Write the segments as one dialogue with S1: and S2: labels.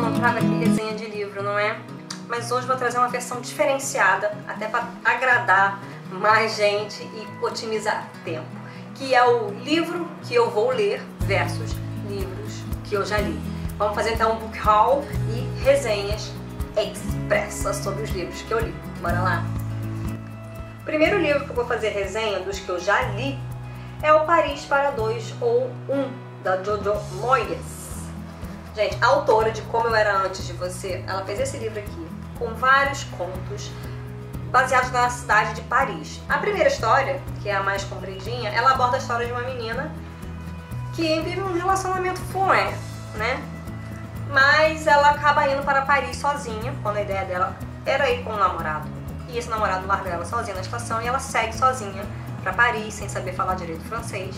S1: não trago aqui resenha de livro, não é? Mas hoje vou trazer uma versão diferenciada, até para agradar mais gente e otimizar tempo, que é o livro que eu vou ler versus livros que eu já li. Vamos fazer então um book haul e resenhas expressas sobre os livros que eu li. Bora lá? O primeiro livro que eu vou fazer resenha dos que eu já li é o Paris para Dois ou Um, da Jojo Moyes. Gente, a autora de Como Eu Era Antes de Você, ela fez esse livro aqui com vários contos baseados na cidade de Paris. A primeira história, que é a mais compridinha, ela aborda a história de uma menina que vive um relacionamento fluent, né? Mas ela acaba indo para Paris sozinha, quando a ideia dela era ir com um namorado. E esse namorado larga ela sozinha na estação e ela segue sozinha para Paris, sem saber falar direito francês.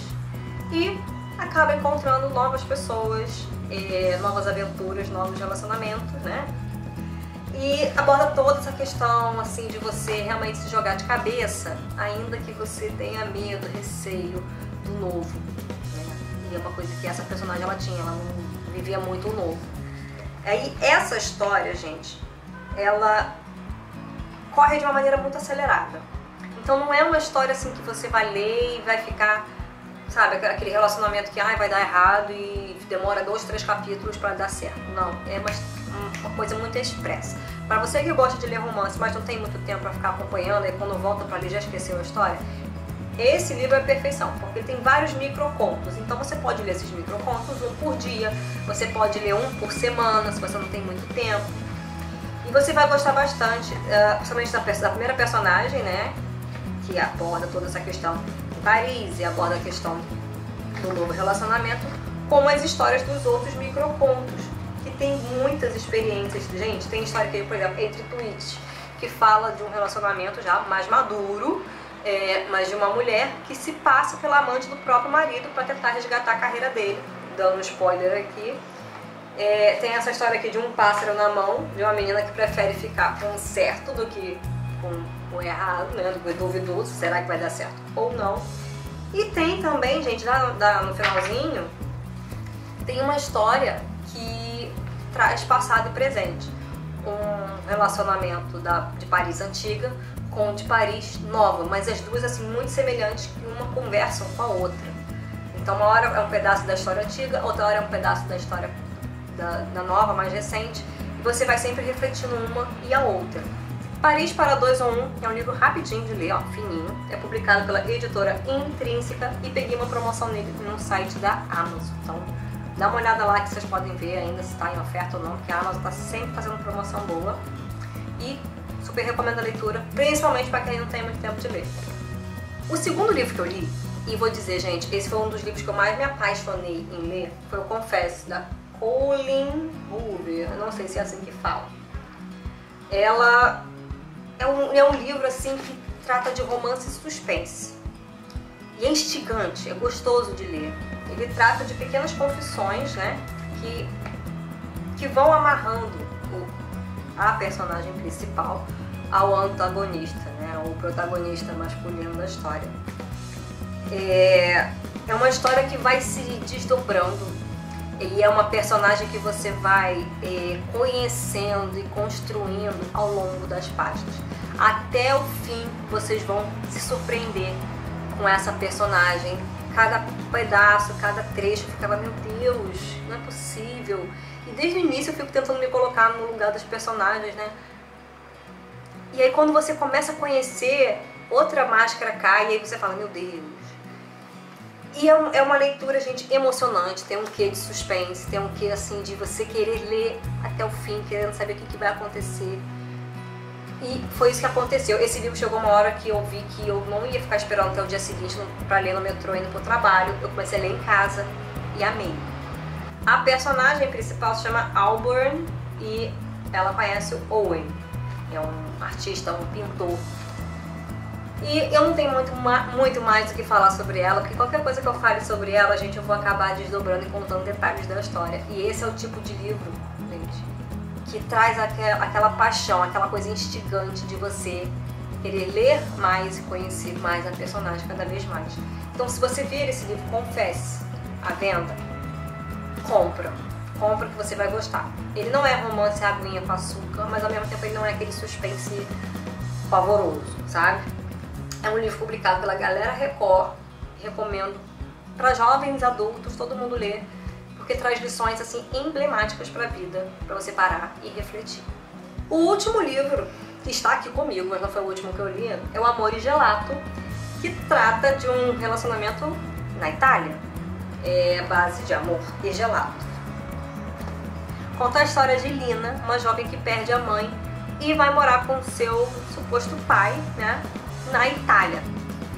S1: E acaba encontrando novas pessoas, novas aventuras, novos relacionamentos, né? E aborda toda essa questão, assim, de você realmente se jogar de cabeça, ainda que você tenha medo, receio do novo, né? E é uma coisa que essa personagem ela tinha, ela não vivia muito o novo. Aí essa história, gente, ela corre de uma maneira muito acelerada. Então não é uma história assim que você vai ler e vai ficar, sabe, aquele relacionamento que vai dar errado e demora 2, 3 capítulos para dar certo. Não, é uma coisa muito expressa. Para você que gosta de ler romance, mas não tem muito tempo para ficar acompanhando e quando volta para ler já esqueceu a história, esse livro é perfeição, porque ele tem vários microcontos. Então você pode ler esses microcontos um por dia, você pode ler um por semana, se você não tem muito tempo. E você vai gostar bastante, principalmente da primeira personagem, né, que aborda toda essa questão de Paris e aborda a questão do novo relacionamento, como as histórias dos outros microcontos, que tem muitas experiências. Gente, tem história que, por exemplo, Entre Tweets, que fala de um relacionamento já mais maduro, mas de uma mulher que se passa pela amante do próprio marido para tentar resgatar a carreira dele, dando um spoiler aqui. Tem essa história aqui de um pássaro na mão, de uma menina que prefere ficar com o certo do que com o errado, né, do duvidoso, será que vai dar certo ou não. E tem também, gente, lá no finalzinho, tem uma história que traz passado e presente. Um relacionamento de Paris antiga com de Paris nova, mas as duas assim muito semelhantes, que uma conversam com a outra. Então uma hora é um pedaço da história antiga, outra hora é um pedaço da história da nova, mais recente, e você vai sempre refletindo uma e a outra. Paris para Dois ou Um é um livro rapidinho de ler, ó, fininho, é publicado pela editora Intrínseca e peguei uma promoção nele no site da Amazon. Então dá uma olhada lá que vocês podem ver ainda se está em oferta ou não, porque a Amazon está sempre fazendo promoção boa. E super recomendo a leitura, principalmente para quem não tem muito tempo de ler. O segundo livro que eu li, e vou dizer, gente, esse foi um dos livros que eu mais me apaixonei em ler, foi o Confesse, da Colleen Hoover, não sei se é assim que fala. Ela é um livro assim que trata de romance e suspense. E é instigante, é gostoso de ler. Ele trata de pequenas confissões, né, que vão amarrando a personagem principal ao antagonista, né, o protagonista masculino da história. É uma história que vai se desdobrando e é uma personagem que você vai conhecendo e construindo ao longo das páginas. Até o fim vocês vão se surpreender com essa personagem. Cada pedaço, cada trecho, eu ficava, meu Deus, não é possível. E desde o início eu fico tentando me colocar no lugar dos personagens, né? E aí quando você começa a conhecer, outra máscara cai e aí você fala, meu Deus. E é uma leitura, gente, emocionante, tem um quê de suspense, tem um quê, assim, de você querer ler até o fim, querendo saber o que vai acontecer. E foi isso que aconteceu. Esse livro chegou uma hora que eu vi que eu não ia ficar esperando até o dia seguinte para ler no metrô indo pro trabalho. Eu comecei a ler em casa e amei. A personagem principal se chama Auburn e ela conhece o Owen. É um artista, um pintor. E eu não tenho muito mais do que falar sobre ela, porque qualquer coisa que eu fale sobre ela, gente, eu vou acabar desdobrando e contando detalhes da história. E esse é o tipo de livro, gente, que traz aquela paixão, aquela coisa instigante de você querer ler mais e conhecer mais a personagem cada vez mais. Então, se você vir esse livro, Confesse, à venda, compra. compra que você vai gostar. Ele não é romance aguinha com açúcar, mas ao mesmo tempo ele não é aquele suspense pavoroso, sabe? É um livro publicado pela Galera Record, recomendo para jovens, adultos, todo mundo ler, porque traz lições assim emblemáticas para a vida, para você parar e refletir. O último livro que está aqui comigo, mas não foi o último que eu li, é o Amor e Gelato, que trata de um relacionamento na Itália, base de amor e gelato. Conta a história de Lina, uma jovem que perde a mãe e vai morar com seu suposto pai, né, na Itália,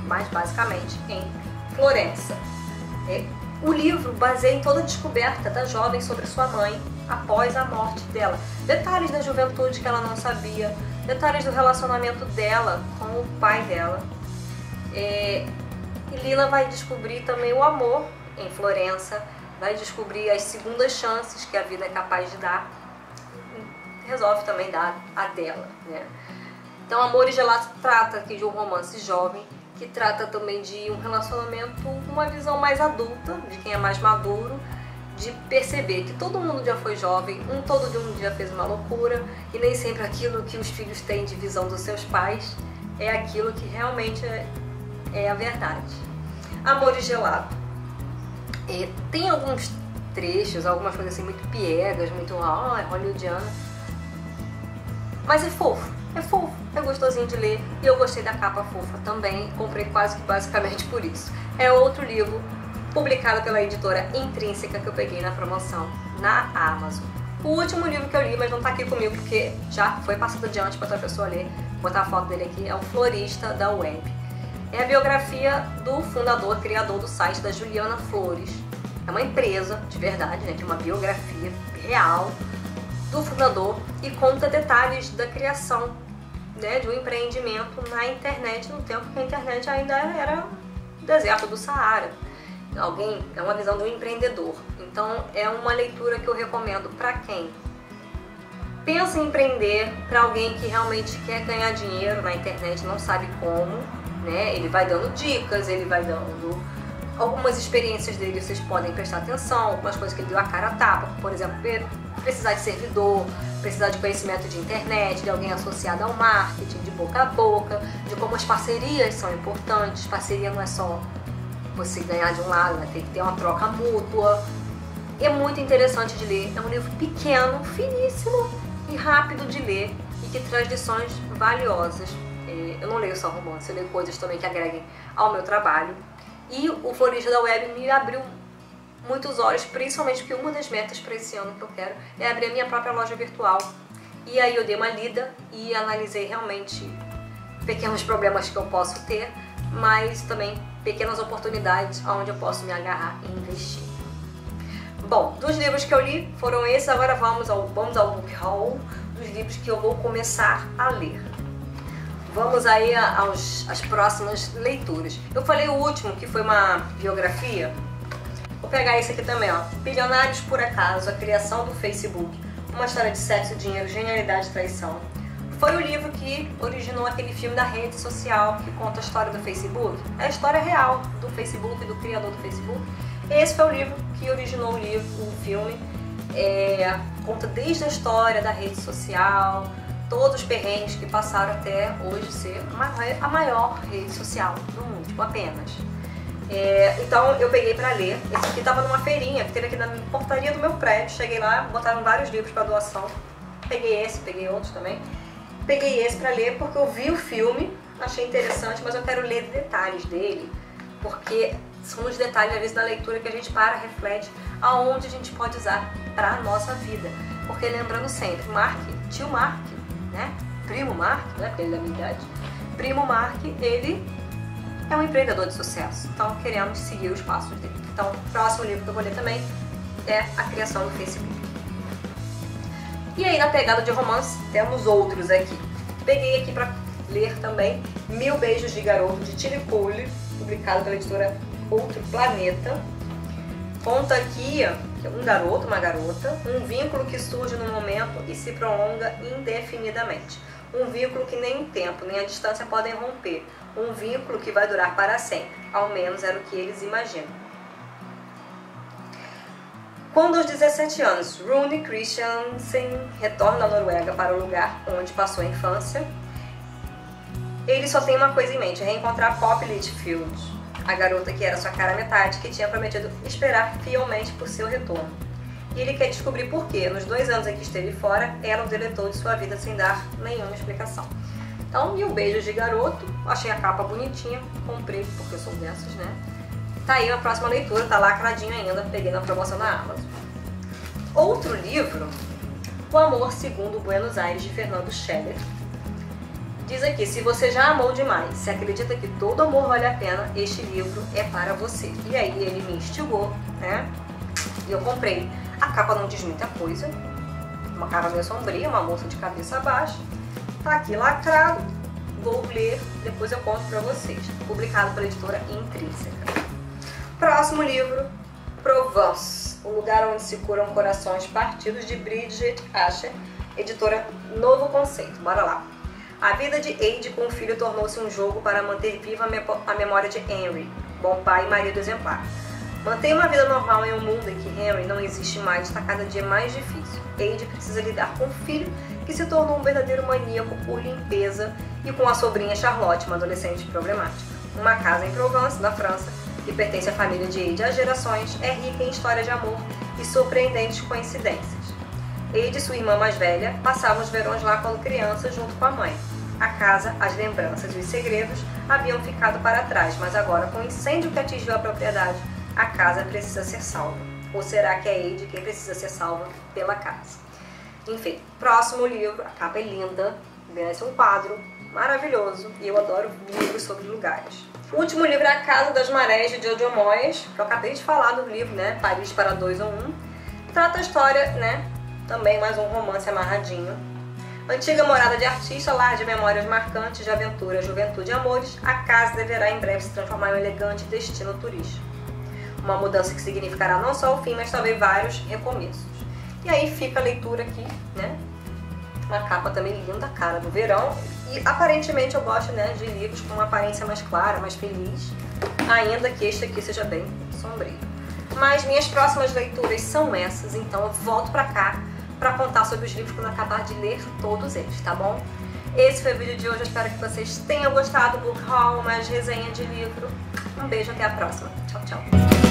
S1: mais basicamente em Florença. O livro baseia em toda a descoberta da jovem sobre sua mãe após a morte dela. Detalhes da juventude que ela não sabia, detalhes do relacionamento dela com o pai dela. E Lina vai descobrir também o amor em Florença, vai descobrir as segundas chances que a vida é capaz de dar, resolve também dar a dela, né? Então, Amor e Gelato trata aqui de um romance jovem, que trata também de um relacionamento com uma visão mais adulta, de quem é mais maduro, de perceber que todo mundo já foi jovem, todo mundo já fez uma loucura, e nem sempre aquilo que os filhos têm de visão dos seus pais é aquilo que realmente é a verdade. Amor e Gelato. Tem alguns trechos, algumas coisas assim muito piegas, muito hollywoodiana, mas é fofo, é gostosinho de ler e eu gostei da capa fofa também, comprei quase que basicamente por isso. É outro livro publicado pela editora Intrínseca que eu peguei na promoção na Amazon. O último livro que eu li, mas não tá aqui comigo porque já foi passado adiante para outra pessoa ler, vou botar a foto dele aqui, é O Florista da Web. É a biografia do fundador, criador do site da Juliana Flores. É uma empresa de verdade, né? Tem uma biografia real do fundador e conta detalhes da criação, né, de um empreendimento na internet, no tempo que a internet ainda era o deserto do Saara. É uma visão do empreendedor. Então é uma leitura que eu recomendo para quem pensa em empreender, para alguém que realmente quer ganhar dinheiro na internet, não sabe como, né? Ele vai dando dicas, ele vai dando algumas experiências dele, vocês podem prestar atenção, algumas coisas que ele deu a cara a tapa, por exemplo, precisar de servidor, precisar de conhecimento de internet, de alguém associado ao marketing, de boca a boca, de como as parcerias são importantes. Parceria não é só você ganhar de um lado, né? Tem que ter uma troca mútua. É muito interessante de ler, é um livro pequeno, finíssimo e rápido de ler e que traz lições valiosas. Eu não leio só romance, eu leio coisas também que agreguem ao meu trabalho. E o Florista da Web me abriu muitos olhos, principalmente porque uma das metas para esse ano que eu quero é abrir a minha própria loja virtual. E aí eu dei uma lida e analisei realmente pequenos problemas que eu posso ter, mas também pequenas oportunidades onde eu posso me agarrar e investir. Bom, dos livros que eu li foram esses, agora vamos ao book haul dos livros que eu vou começar a ler. Vamos aí às próximas leituras. Eu falei o último, que foi uma biografia. Vou pegar esse aqui também, ó. Bilionários por Acaso, a criação do Facebook. Uma história de sexo, dinheiro, genialidade e traição. Foi o livro que originou aquele filme da rede social que conta a história do Facebook. É a história real do Facebook, do criador do Facebook. Esse foi o livro que originou o filme. Conta desde a história da rede social, todos os perrengues que passaram até hoje ser a maior rede social do mundo, tipo, apenas. Então eu peguei pra ler. Esse aqui tava numa feirinha que teve aqui na portaria do meu prédio. Cheguei lá, botaram vários livros pra doação. Peguei esse, peguei outros também. Peguei esse pra ler porque eu vi o filme, achei interessante, mas eu quero ler detalhes dele, porque são os detalhes, às vezes, da leitura que a gente reflete aonde a gente pode usar pra nossa vida. Porque lembrando sempre, tio Mark, né? Primo Mark, né? Porque ele é da minha idade. Primo Mark, ele é um empreendedor de sucesso. Então queremos seguir os passos dele. Então o próximo livro que eu vou ler também é A Criação do Facebook. E aí na pegada de romance temos outros aqui. Peguei aqui para ler também 1000 Beijos de Garoto, de Tilly Cole, publicado pela editora Outro Planeta. Conta aqui um garoto, uma garota, um vínculo que surge no momento e se prolonga indefinidamente. Um vínculo que nem o tempo, nem a distância podem romper. Um vínculo que vai durar para sempre. Ao menos era o que eles imaginam. Quando aos 17 anos, Rune Christiansen retorna à Noruega para o lugar onde passou a infância, ele só tem uma coisa em mente, reencontrar Poppy Litchfield, a garota que era sua cara metade, que tinha prometido esperar fielmente por seu retorno. E ele quer descobrir por que, nos 2 anos em que esteve fora, ela o deletou de sua vida sem dar nenhuma explicação. Então, Mil Beijos de Garoto, achei a capa bonitinha, comprei porque eu sou dessas, né? Tá aí a próxima leitura, tá lacradinho ainda, peguei na promoção na Amazon. Outro livro, O Amor Segundo Buenos Aires, de Fernando Scheller. Diz aqui, se você já amou demais, se acredita que todo amor vale a pena, este livro é para você. E aí ele me instigou, né? E eu comprei. A capa não diz muita coisa, uma capa meio sombria, uma moça de cabeça baixa. Tá aqui lacrado, vou ler, depois eu conto pra vocês. Publicado pela editora Intrínseca. Próximo livro, Provence, o lugar onde se curam corações partidos, de Bridget Asher, editora Novo Conceito. Bora lá. A vida de Eide com o filho tornou-se um jogo para manter viva a memória de Henry, bom pai e marido exemplar. Manter uma vida normal em um mundo em que Henry não existe mais está cada dia mais difícil. Eide precisa lidar com o filho, que se tornou um verdadeiro maníaco por limpeza, e com a sobrinha Charlotte, uma adolescente problemática. Uma casa em Provence, na França, que pertence à família de Eide há gerações, é rica em história de amor e surpreendentes coincidências. Eide e sua irmã mais velha passavam os verões lá quando crianças junto com a mãe. A casa, as lembranças e os segredos haviam ficado para trás, mas agora, com o incêndio que atingiu a propriedade, a casa precisa ser salva. Ou será que é Eide quem precisa ser salva pela casa? Enfim, próximo livro, a capa é linda, merece um quadro maravilhoso e eu adoro livros sobre lugares. O último livro é A Casa das Marés, de Jojo Moyes, que eu acabei de falar do livro, né? Paris para 2 ou 1. Trata a história, né? Também mais um romance amarradinho. Antiga morada de artista, lar de memórias marcantes de aventura, juventude e amores, a casa deverá em breve se transformar em um elegante destino turístico. Uma mudança que significará não só o fim, mas também vários recomeços. E aí fica a leitura aqui, né? Uma capa também linda, cara do verão. E aparentemente eu gosto, né, de livros com uma aparência mais clara, mais feliz, ainda que este aqui seja bem sombrio. Mas minhas próximas leituras são essas, então eu volto pra cá pra contar sobre os livros quando eu acabar de ler todos eles, tá bom? Esse foi o vídeo de hoje, eu espero que vocês tenham gostado do book haul, mais resenha de livro. Um beijo, até a próxima. Tchau, tchau.